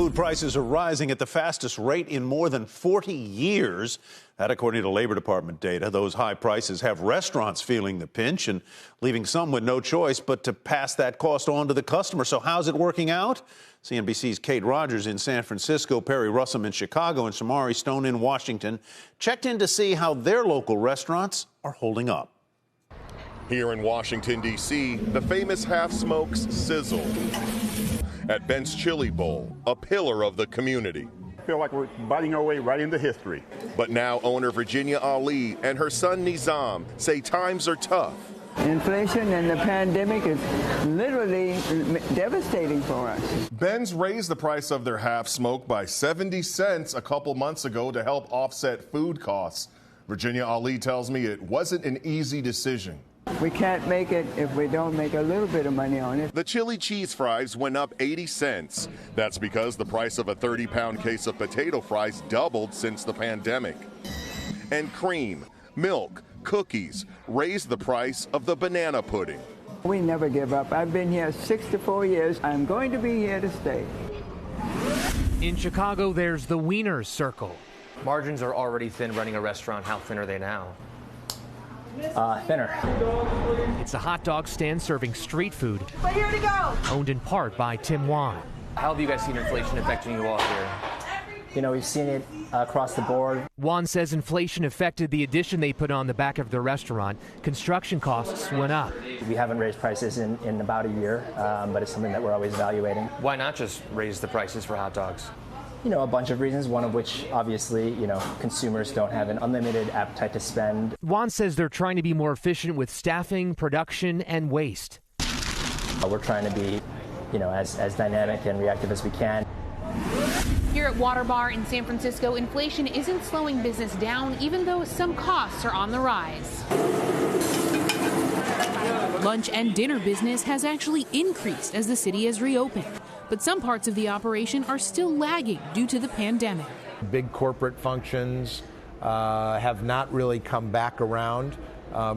Food prices are rising at the fastest rate in more than 40 years. That, according to Labor Department data. Those high prices have restaurants feeling the pinch and leaving some with no choice but to pass that cost on to the customer. So how's it working out? CNBC's Kate Rogers in San Francisco, Perry Russom in Chicago, and Shomari Stone in Washington checked in to see how their local restaurants are holding up. Here in Washington, D.C., the famous Half Smokes sizzle at Ben's Chili Bowl, a pillar of the community. I feel like we're biting our way right into history. But now owner Virginia Ali and her son Nizam say times are tough. Inflation and the pandemic is literally devastating for us. Ben's raised the price of their half smoke by 70 cents a couple months ago to help offset food costs. Virginia Ali tells me it wasn't an easy decision. We can't make it if we don't make a little bit of money on it. The chili cheese fries went up 80 cents. That's because the price of a 30-pound case of potato fries doubled since the pandemic. And cream, milk, cookies raised the price of the banana pudding. We never give up. I've been here 64 years. I'm going to be here to stay. In Chicago, there's the Wieners Circle. Margins are already thin running a restaurant. How thin are they now? Thinner. It's a hot dog stand serving street food. We're here to go. Owned in part by Tim Wan. How have you guys seen inflation affecting you all here? You know, we've seen it across the board. Wan says inflation affected the addition they put on the back of their restaurant. Construction costs went up. We haven't raised prices in about a year, but it's something that we're always evaluating. Why not just raise the prices for hot dogs? You know, a bunch of reasons, one of which, obviously, you know, consumers don't have an unlimited appetite to spend. Wan says they're trying to be more efficient with staffing, production, and waste. We're trying to be, you know, as dynamic and reactive as we can. Here at Water Bar in San Francisco, inflation isn't slowing business down, even though some costs are on the rise. Lunch and dinner business has actually increased as the city has reopened, but some parts of the operation are still lagging due to the pandemic. Big corporate functions have not really come back around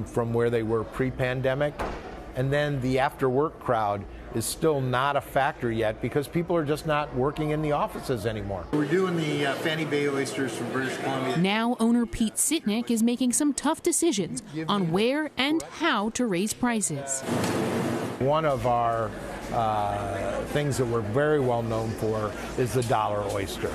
from where they were pre-pandemic. And then the after-work crowd is still not a factor yet because people are just not working in the offices anymore. We're doing the Fanny Bay oysters from British Columbia. Now owner Pete Sitnick is making some tough decisions on where and how to raise prices. One of our things that we're very well known for is the dollar oyster,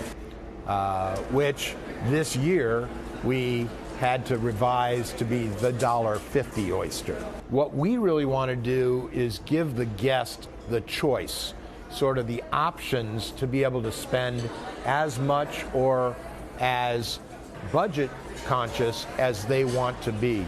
which this year we had to revise to be the $1.50 oyster. What we really want to do is give the guest the choice, sort of the options to be able to spend as much or as budget conscious as they want to be.